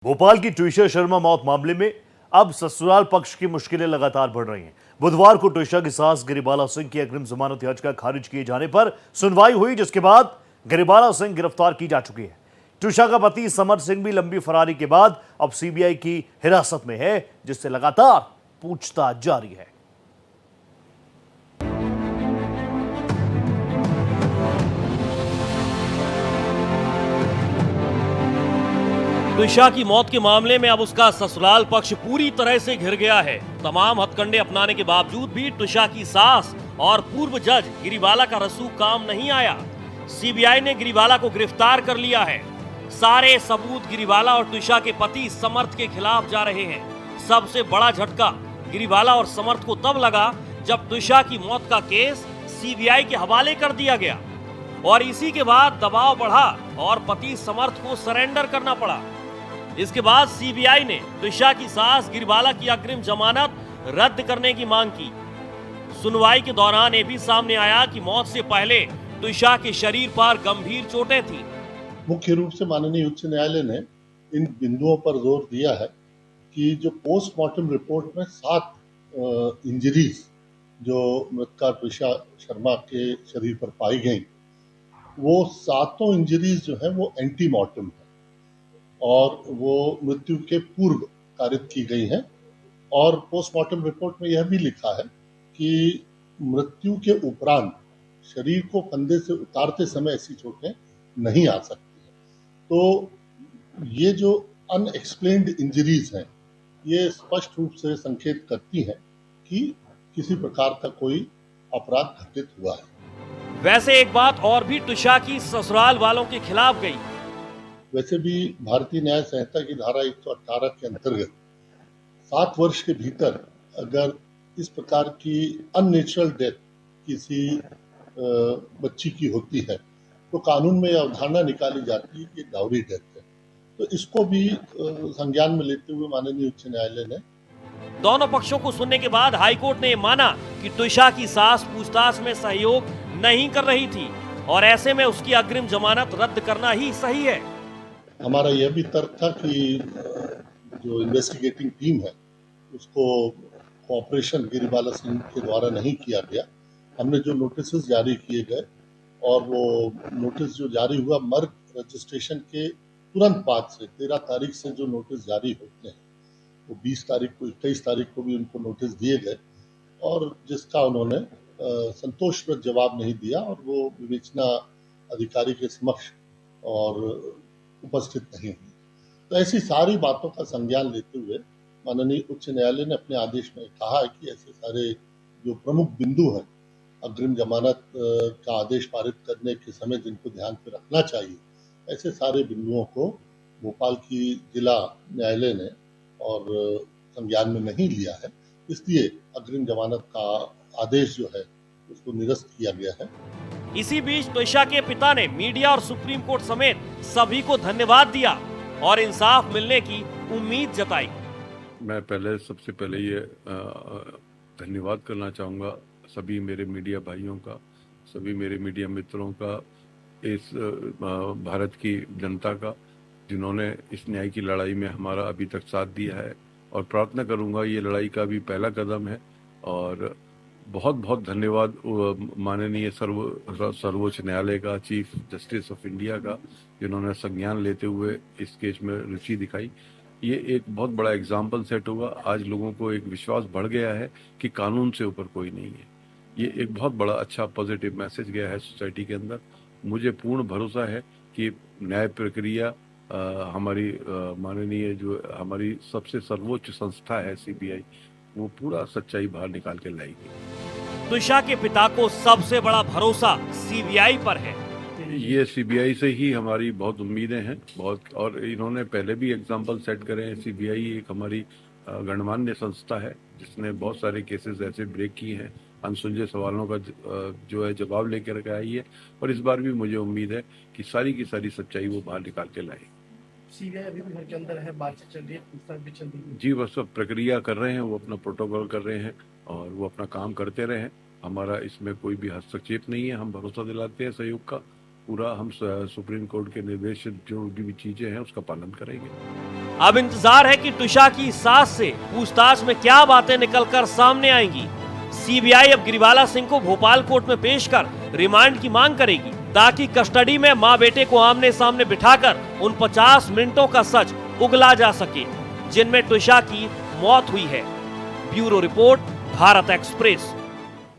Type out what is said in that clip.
भोपाल की ट्विशा शर्मा मौत मामले में अब ससुराल पक्ष की मुश्किलें लगातार बढ़ रही हैं। बुधवार को ट्विशा की सास गिरिबाला सिंह की अग्रिम जमानत याचिका खारिज किए जाने पर सुनवाई हुई, जिसके बाद गिरिबाला सिंह गिरफ्तार की जा चुकी है। ट्विशा का पति समर सिंह भी लंबी फरारी के बाद अब सीबीआई की हिरासत में है, जिससे लगातार पूछताछ जारी है। ट्विशा की मौत के मामले में अब उसका ससुराल पक्ष पूरी तरह से घिर गया है। तमाम हथकंडे अपनाने के बावजूद भी ट्विशा की सास और पूर्व जज गिरिबाला का रसूख काम नहीं आया। सीबीआई ने गिरिबाला को गिरफ्तार कर लिया है। सारे सबूत गिरिबाला और ट्विशा के पति समर्थ के खिलाफ जा रहे हैं। सबसे बड़ा झटका गिरिबाला और समर्थ को तब लगा जब ट्विशा की मौत का केस सीबीआई के हवाले कर दिया गया और इसी के बाद दबाव बढ़ा और पति समर्थ को सरेंडर करना पड़ा। इसके बाद सीबीआई ने ट्विशा की सास गिरिबाला की अग्रिम जमानत रद्द करने की मांग की। सुनवाई के दौरान ये भी सामने आया कि मौत से पहले ट्विशा के शरीर पर गंभीर चोटें थीं। मुख्य रूप से माननीय उच्च न्यायालय ने इन बिंदुओं पर जोर दिया है कि जो पोस्टमार्टम रिपोर्ट में 7 इंजरीज जो मृतका ट्विशा शर्मा के शरीर पर पाई गई, वो 7 इंजरीज जो है वो एंटीमार्टम है और वो मृत्यु के पूर्व कारित की गई हैं। और पोस्टमार्टम रिपोर्ट में यह भी लिखा है कि मृत्यु के उपरांत शरीर को फंदे से उतारते समय ऐसी चोटें नहीं आ सकती हैं। तो ये जो अनएक्सप्लेन्ड इंजरीज हैं, ये स्पष्ट रूप से संकेत करती हैं कि किसी प्रकार का कोई अपराध घटित हुआ है। वैसे एक बात और भी ट्विशा की ससुराल वालों के खिलाफ गई। वैसे भी भारतीय न्याय संहिता की धारा 118 के अंतर्गत 7 वर्ष के भीतर अगर इस प्रकार की अननेचुरल डेथ किसी बच्ची की होती है तो कानून में यह अवधारणा निकाली जाती है कि डाउरी डेथ है। तो इसको भी संज्ञान में लेते हुए माननीय उच्च न्यायालय ने दोनों पक्षों को सुनने के बाद हाईकोर्ट ने माना कि ट्विशा की सास पूछताछ में सहयोग नहीं कर रही थी और ऐसे में उसकी अग्रिम जमानत रद्द करना ही सही है। हमारा यह भी तर्क था कि जो इन्वेस्टिगेटिंग टीम है उसको कोऑपरेशन गिरिबाला सिंह के द्वारा नहीं किया गया। हमने जो नोटिस जारी किए गए और वो नोटिस जो जारी हुआ मर्ग रजिस्ट्रेशन के तुरंत बाद से 13 तारीख से जो नोटिस जारी होते हैं वो 20 तारीख को 21 तारीख को भी उनको नोटिस दिए गए और जिसका उन्होंने संतोषप्रद जवाब नहीं दिया और वो विवेचना अधिकारी के समक्ष और उपस्थित नहीं हुई। तो ऐसी सारी बातों का संज्ञान लेते हुए माननीय उच्च न्यायालय ने अपने आदेश में कहा है कि ऐसे सारे जो प्रमुख बिंदु हैं अग्रिम जमानत का आदेश पारित करने के समय जिनको ध्यान पे रखना चाहिए, ऐसे सारे बिंदुओं को भोपाल की जिला न्यायालय ने और संज्ञान में नहीं लिया है, इसलिए अग्रिम जमानत का आदेश जो है उसको निरस्त किया गया है। इसी बीच ट्विशा के पिता ने मीडिया और सुप्रीम कोर्ट समेत सभी को धन्यवाद दिया और इंसाफ मिलने की उम्मीद जताई। मैं सबसे पहले ये धन्यवाद करना चाहूँगा सभी मेरे मीडिया भाइयों का, सभी मेरे मीडिया मित्रों का, इस भारत की जनता का, जिन्होंने इस न्याय की लड़ाई में हमारा अभी तक साथ दिया है। और प्रार्थना करूँगा ये लड़ाई का भी पहला कदम है और बहुत बहुत धन्यवाद माननीय सर्वोच्च न्यायालय का, चीफ जस्टिस ऑफ इंडिया का, जिन्होंने संज्ञान लेते हुए इस केस में रुचि दिखाई। ये एक बहुत बड़ा एग्जाम्पल सेट हुआ। आज लोगों को एक विश्वास बढ़ गया है कि कानून से ऊपर कोई नहीं है। ये एक बहुत बड़ा अच्छा पॉजिटिव मैसेज गया है सोसाइटी के अंदर। मुझे पूर्ण भरोसा है कि न्याय प्रक्रिया हमारी माननीय जो हमारी सबसे सर्वोच्च संस्था है सीबीआई, वो पूरा सच्चाई बाहर निकाल के लाएगी। ट्विशा के पिता को सबसे बड़ा भरोसा सीबीआई पर है। ये सीबीआई से ही हमारी बहुत उम्मीदें हैं, बहुत, और इन्होंने पहले भी एग्जाम्पल सेट करे हैं। सीबीआई एक हमारी गणमान्य संस्था है जिसने बहुत सारे केसेस ऐसे ब्रेक किए हैं, अनसुलझे सवालों का जो है जवाब लेकर के आई है और इस बार भी मुझे उम्मीद है कि सारी की सारी सच्चाई वो बाहर निकाल के लाए। सीबीआई अभी भी घर के अंदर है, बातचीत चल रही है, पूछताछ भी चल रही है। जी, बस सब प्रक्रिया कर रहे हैं, वो अपना प्रोटोकॉल कर रहे हैं और वो अपना काम करते रहे। हमारा इसमें कोई भी हस्तक्षेप नहीं है। हम भरोसा दिलाते हैं सहयोग का पूरा हम सुप्रीम कोर्ट के निर्देशित जो भी चीजें हैं उसका पालन करेंगे। अब इंतजार है कि तुषा की सास से पूछताछ में क्या बातें निकलकर सामने आएंगी। सीबीआई अब गिरिबाला सिंह को भोपाल कोर्ट में पेश कर रिमांड की मांग करेगी, ताकि कस्टडी में मां बेटे को आमने सामने बिठाकर उन 50 मिनटों का सच उगला जा सके जिनमें तुषा की मौत हुई है। Bureau report, Bharat express.